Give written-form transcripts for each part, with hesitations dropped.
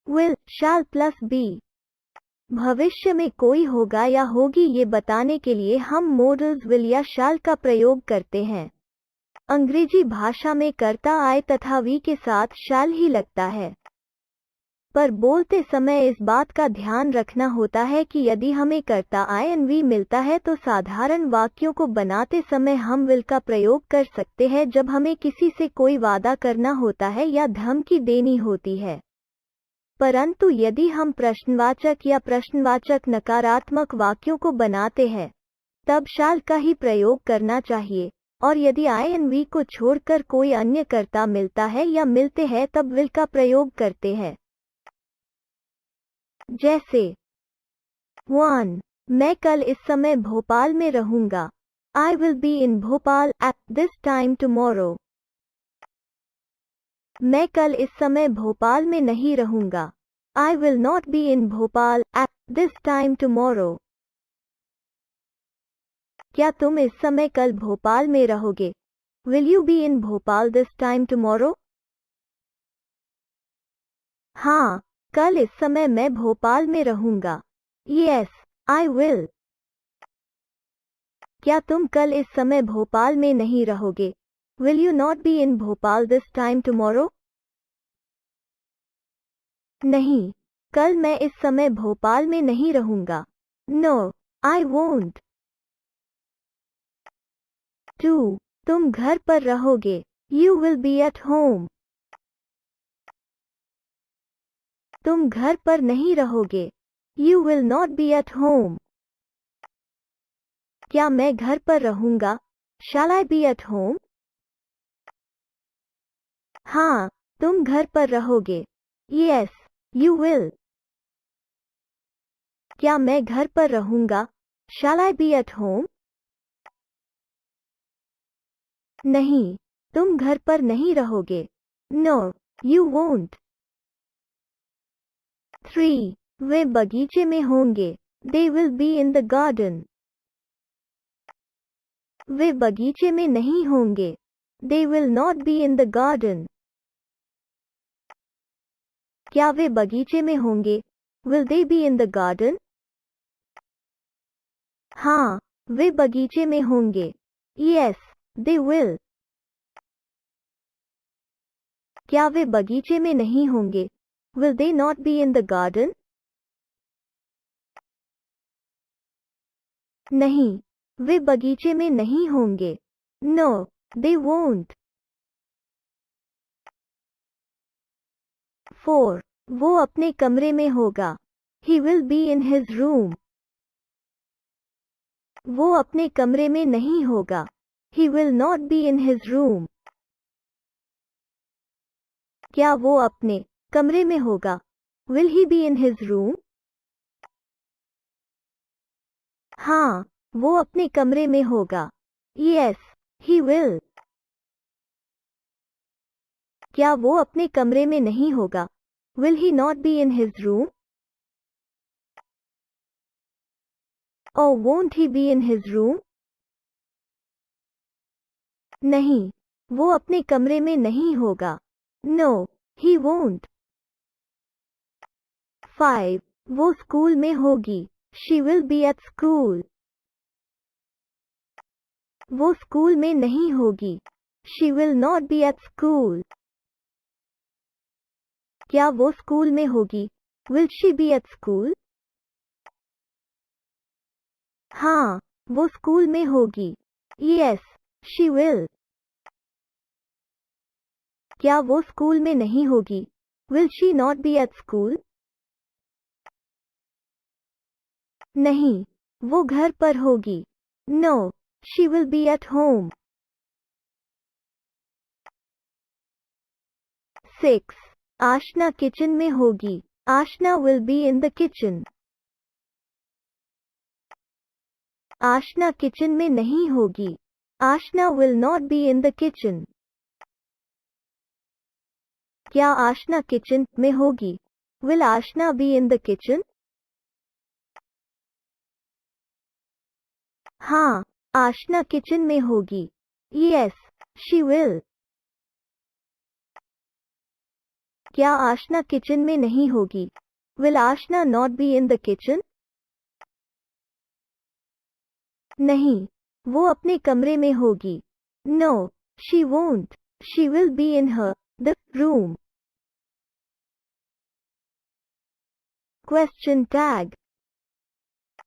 will, shall plus be। भविष्य में कोई होगा या होगी ये बताने के लिए हम मोडल्स will या shall का प्रयोग करते हैं। अंग्रेजी भाषा में कर्ता I तथा we के साथ shall ही लगता है, पर बोलते समय इस बात का ध्यान रखना होता है कि यदि हमें कर्ता I और we मिलता है तो साधारण वाक्यों को बनाते समय हम will का प्रयोग कर सकते हैं जब हमें किसी से कोई वादा करना होता है या धमकी देनी होती है। परंतु यदि हम प्रश्नवाचक या प्रश्नवाचक नकारात्मक वाक्यों को बनाते हैं तब shall का ही प्रयोग करना चाहिए, और यदि I और we को छोड़कर कोई अन्य कर्ता मिलता है या मिलते हैं तब will का प्रयोग करते हैं। जैसे 1. मैं कल इस समय भोपाल में रहूंगा। I will be in Bhopal at this time tomorrow. मैं कल इस समय भोपाल में नहीं रहूंगा। I will not be in Bhopal at this time tomorrow. क्या तुम इस समय कल भोपाल में रहोगे? Will you be in Bhopal this time tomorrow? हाँ, कल इस समय मैं भोपाल में रहूंगा। Yes, I will. क्या तुम कल इस समय भोपाल में नहीं रहोगे? Will you not be in Bhopal this time tomorrow? नहीं, कल मैं इस समय भोपाल में नहीं रहूंगा। No, I won't. 2. तुम घर पर रहोगे। You will be at home. तुम घर पर नहीं रहोगे। You will not be at home. क्या मैं घर पर रहूंगा? Shall I be at home? हाँ, तुम घर पर रहोगे। Yes, you will. क्या मैं घर पर रहूंगा? Shall I be at home? नहीं, तुम घर पर नहीं रहोगे। No, you won't. 3. वे बगीचे में होंगे। They will be in the garden. वे बगीचे में नहीं होंगे। They will not be in the garden. क्या वे बगीचे में होंगे? Will they be in the garden? हाँ, वे बगीचे में होंगे। Yes, they will. क्या वे बगीचे में नहीं होंगे? Will they not be in the garden? नहीं, वे बगीचे में नहीं होंगे। No, they won't. 4. वो अपने कमरे में होगा। He will be in his room. वो अपने कमरे में नहीं होगा। He will not be in his room. क्या वो अपने कमरे में होगा? Will he be in his room? हाँ, वो अपने कमरे में होगा। Yes, he will. क्या वो अपने कमरे में नहीं होगा? Will he not be in his room? Or won't he be in his room? नहीं, वो अपने कमरे में नहीं होगा। No, he won't. 5. वो स्कूल में होगी। She will be at school. वो स्कूल में नहीं होगी। She will not be at school. क्या वो स्कूल में होगी? Will she be at school? हाँ, वो स्कूल में होगी। Yes, she will. क्या वो स्कूल में नहीं होगी? Will she not be at school? नहीं, वो घर पर होगी। No, she will be at home. 6. Aashna kitchen में होगी। आशना will be in the kitchen. Aashna kitchen में नहीं होगी। आशना will not be in the kitchen. क्या आशना किचन में होगी? Will Aashna be in the kitchen? हाँ, आशना किचन में होगी। Yes, she will. क्या आशना किचन में नहीं होगी? Will Ashna not be in the kitchen? नहीं, वो अपने कमरे में होगी. No, she won't. She will be in the room. Question tag.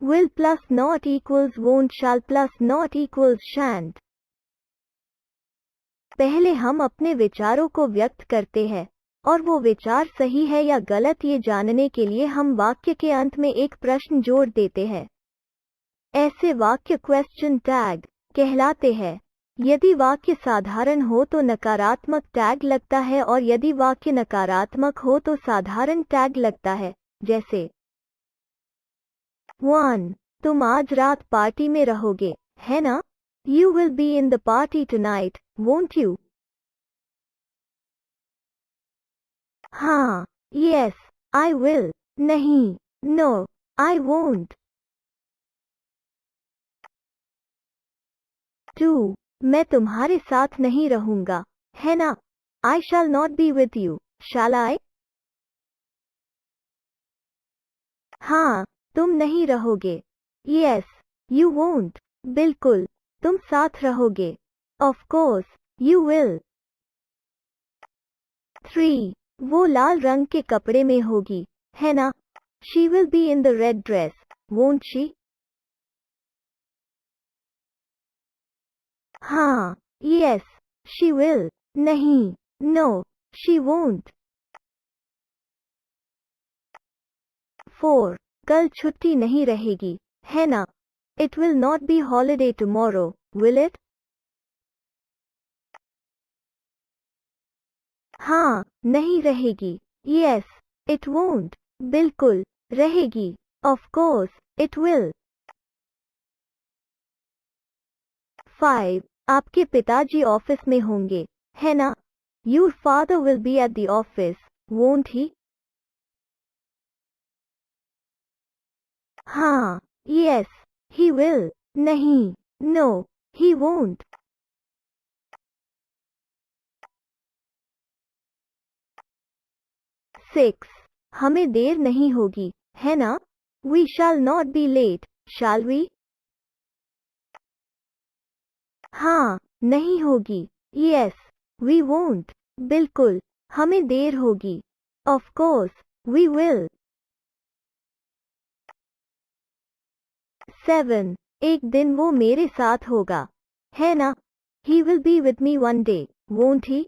Will plus not equals won't, shall plus not equals shan't. पहले हम अपने विचारों को व्यक्त करते हैं और वो विचार सही है या गलत ये जानने के लिए हम वाक्य के अंत में एक प्रश्न जोड़ देते हैं. ऐसे वाक्य क्वेश्चन टैग कहलाते हैं. यदि वाक्य साधारण हो तो नकारात्मक टैग लगता है और यदि वाक्य नकारात्मक हो तो साधारण टैग लगता है. जैसे 1. तुम आज रात पार्टी में रहोगे, है ना? You will be in the party tonight, won't you? हाँ, yes, I will. नहीं, no, I won't. 2. मैं तुम्हारे साथ नहीं रहूंगा, है ना? I shall not be with you, shall I? हाँ, तुम नहीं रहोगे. Yes, you won't. बिल्कुल, तुम साथ रहोगे. Of course, you will. 3. वो लाल रंग के कपड़े में होगी, है ना? She will be in the red dress, won't she? हाँ, yes, she will. नहीं, no, she won't. 4. कल छुट्टी नहीं रहेगी, है ना? It will not be holiday tomorrow, will it? हाँ, नहीं रहेगी. Yes, it won't. बिल्कुल, रहेगी. Of course, it will. 5. आपके पिताजी ऑफिस में होंगे, है ना? Your father will be at the office, won't he? हाँ, yes, he will. नहीं, no, he won't. 6. हमें देर नहीं होगी, है ना? We shall not be late, shall we? हाँ, नहीं होगी. Yes, we won't. बिल्कुल, हमें देर होगी. Of course, we will. 7. एक दिन वो मेरे साथ होगा, है ना? He will be with me one day, won't he?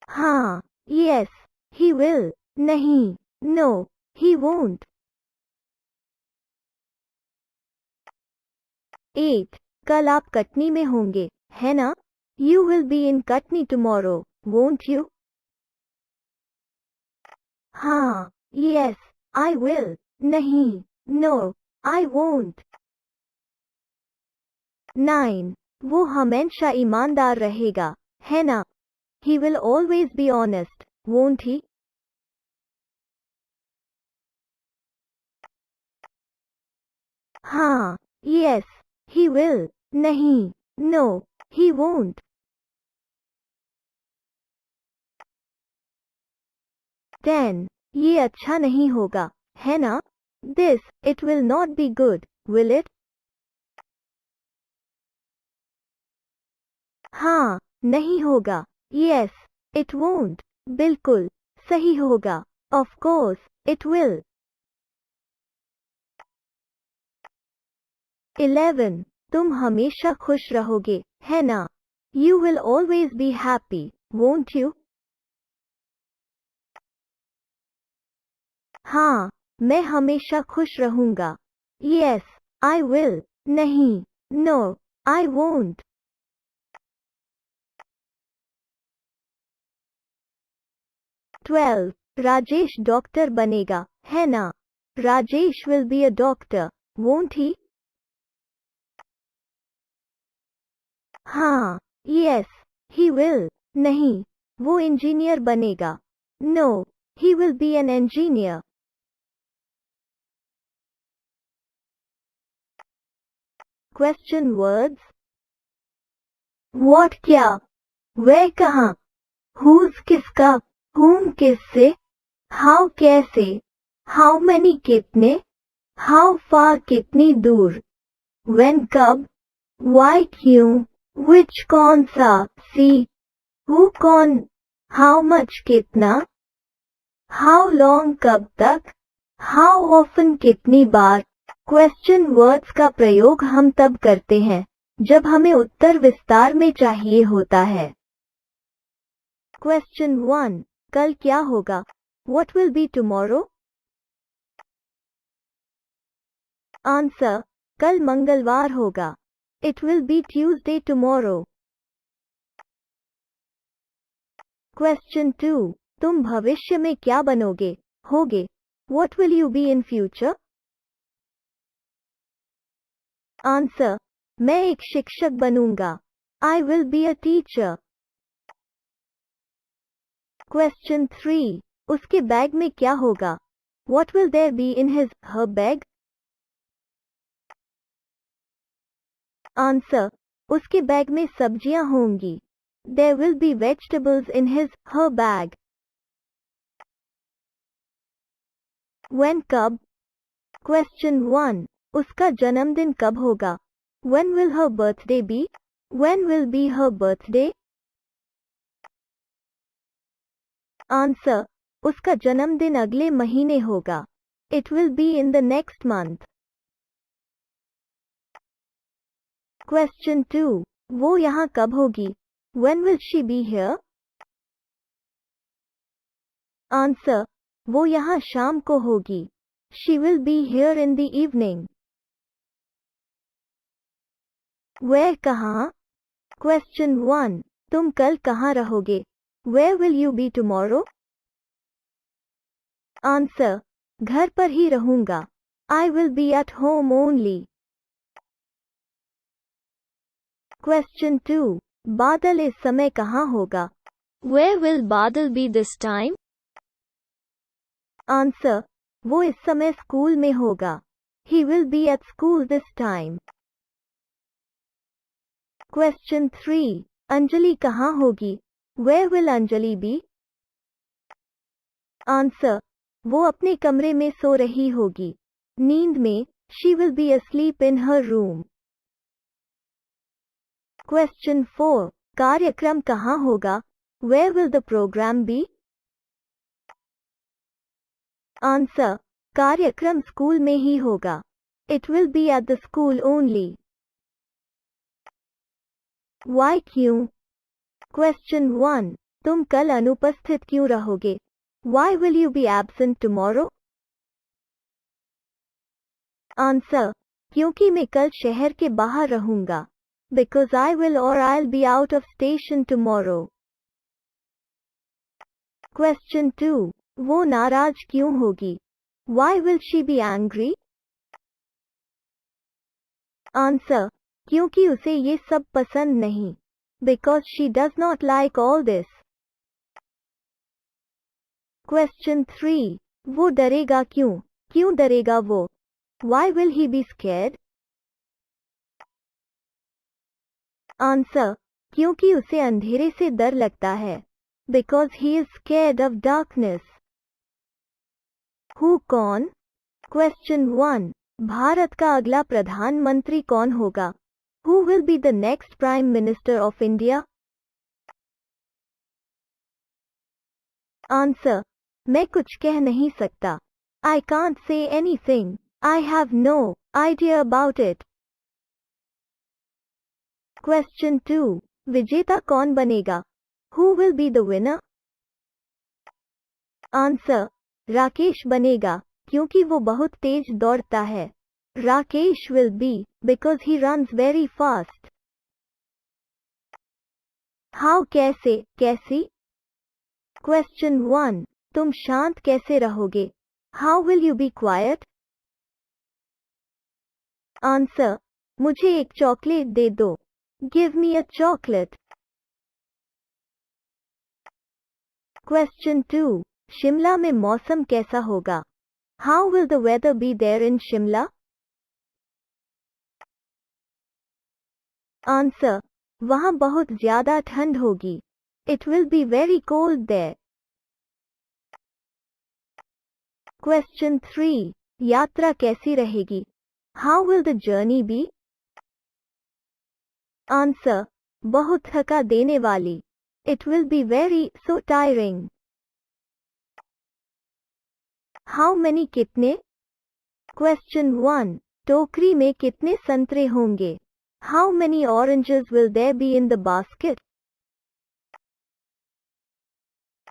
हाँ, yes, he will. नहीं, no, he won't. 8. कल आप कटनी में होंगे, है ना? You will be in Katni tomorrow, won't you? हाँ, yes, I will. नहीं, no, I won't. 9. वो हमेशा ईमानदार रहेगा, है ना? He will always be honest, won't he? हाँ, yes, he will. नहीं, no, he won't. 10. ये अच्छा नहीं होगा, है ना? This, it will not be good, will it? हाँ, नहीं होगा. Yes, it won't. बिल्कुल, सही होगा. Of course, it will. 11. तुम हमेशा खुश रहोगे, है ना? You will always be happy, won't you? हाँ, मैं हमेशा खुश रहूंगा. Yes, I will. नहीं, no, I won't. 12. Rajesh doctor बनेगा, है ना? Rajesh will be a doctor, won't he? हाँ, yes, he will. नहीं, वो इंजीनियर बनेगा. No, he will be an engineer. Question words. What क्या? Where कहाँ? whose किसका, whom किससे, how कैसे, how many कितने, how far कितनी दूर, when कब, why क्यों, which कौन सा, see, who कौन, how much कितना, how long कब तक, how often कितनी बार। क्वेश्चन वर्ड्स का प्रयोग हम तब करते हैं जब हमें उत्तर विस्तार में चाहिए होता है। क्वेश्चन 1, कल क्या होगा? What will be tomorrow? Answer, कल मंगलवार होगा। It will be Tuesday tomorrow. Question 2, तुम भविष्य में क्या बनोगे, होगे? What will you be in future? Answer, मैं एक शिक्षक बनूंगा। I will be a teacher. Question 3, उसके बैग में क्या होगा? What will there be in his, her bag? Answer, उसके बैग में सब्जियां होंगी। There will be vegetables in his, her bag. When कब? क्वेश्चन 1, उसका जन्मदिन कब होगा? When will her birthday be? When will be her birthday? Answer, उसका जन्मदिन अगले महीने होगा। It will be in the next month. Question 2, वो यहाँ कब होगी? When will she be here? Answer, वो यहाँ शाम को होगी। She will be here in the evening. Where कहाँ? क्वेश्चन 1, तुम कल कहाँ रहोगे? Where will you be tomorrow? Answer, घर पर ही रहूंगा। I will be at home only. Question 2, बादल इस समय कहाँ होगा? Where will बादल be this time? आंसर, वो इस समय स्कूल में होगा। He will be at school this time. Question 3, Anjali कहाँ होगी? Where will Anjali be? Answer, वो अपने कमरे में सो रही होगी। नींद में, she will be asleep in her room. Question 4, कार्यक्रम कहाँ होगा? Where will the program be? Answer, कार्यक्रम स्कूल में ही होगा। It will be at the school only. Why क्यों? क्वेश्चन 1, तुम कल अनुपस्थित क्यों रहोगे? Why will you be absent tomorrow? Answer, क्योंकि मैं कल शहर के बाहर रहूंगा। Because I will or I'll be out of station tomorrow. Question 2, वो नाराज क्यों होगी? Why will she be angry? Answer, क्योंकि उसे ये सब पसंद नहीं। Because she does not like all this. Question 3, वो डरेगा क्यों? क्यों डरेगा वो? Why will he be scared? Answer, क्योंकि उसे अंधेरे से डर लगता है। Because he is scared of darkness. Who कौन? क्वेश्चन 1, भारत का अगला प्रधानमंत्री कौन होगा? Who will be the next Prime Minister of India? Answer, मैं कुछ कह नहीं सकता। I can't say anything. I have no idea about it. Question 2, विजेता कौन बनेगा? Who will be the winner? Answer, Rakesh बनेगा, क्योंकि वो बहुत तेज दौड़ता है। Rakesh will be, because he runs very fast. How कैसे, कैसी? क्वेश्चन 1, तुम शांत कैसे रहोगे? How will you be quiet? Answer, मुझे एक चॉकलेट दे दो। Give me a chocolate. Question 2, Shimla में मौसम कैसा होगा? How will the weather be there in Shimla? Answer, वहाँ बहुत ज्यादा ठंड होगी। It will be very cold there. Question 3. यात्रा कैसी रहेगी? How will the journey be? Answer. बहुत थका देने वाली. It will be very so tiring. How many कितने? Question 1. टोकरी में कितने संतरे होंगे? How many oranges will there be in the basket?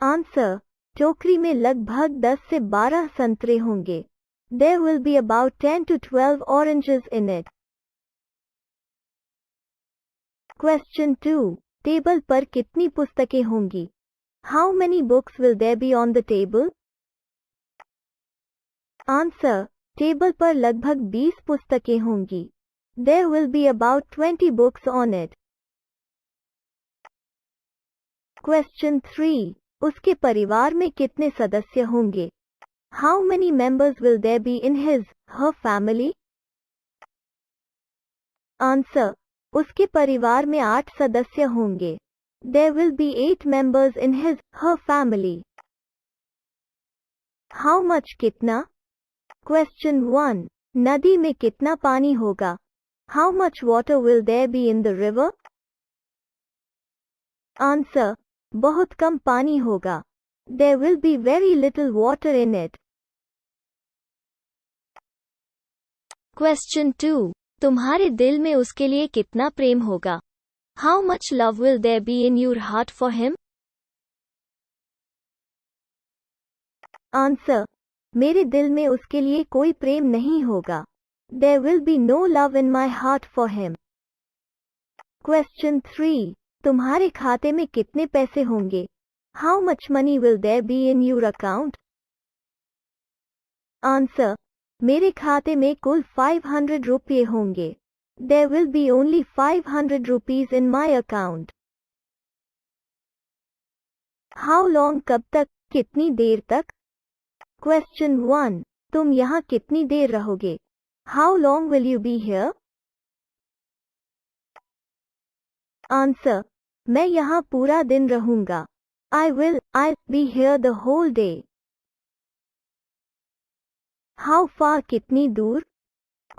Answer. टोकरी में लगभग 10 से 12 संतरे होंगे. There will be about 10 to 12 oranges in it. Question 2. Table पर कितनी पुस्तकें होंगी? How many books will there be on the table? Answer. Table पर लगभग 20 पुस्तकें होंगी. There will be about 20 books on it. Question 3. उसके परिवार में कितने सदस्य होंगे? How many members will there be in her family? Answer. उसके परिवार में 8 सदस्य होंगे. There will be 8 members in her family. How much कितना? Question 1. नदी में कितना पानी होगा? How much water will there be in the river? Answer. बहुत कम पानी होगा. There will be very little water in it. Question 2. तुम्हारे दिल में उसके लिए कितना प्रेम होगा? How much love will there be in your heart for him? Answer. मेरे दिल में उसके लिए कोई प्रेम नहीं होगा. There will be no love in my heart for him. Question 3. तुम्हारे खाते में कितने पैसे होंगे? How much money will there be in your account? Answer. मेरे खाते में कुल 500 रुपये होंगे. There will be only 500 rupees in my account. How long कब तक? कितनी देर तक? Question 1. तुम यहाँ कितनी देर रहोगे? How long will you be here? Answer. मैं यहाँ पूरा दिन रहूँगा. I'll be here the whole day. How far कितनी दूर?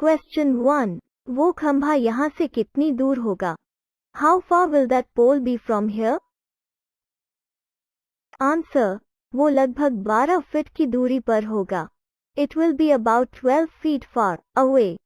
Question 1. वो खंभा यहाँ से कितनी दूर होगा? How far will that pole be from here? Answer. वो लगभग 12 फीट की दूरी पर होगा. It will be about 12 feet far away.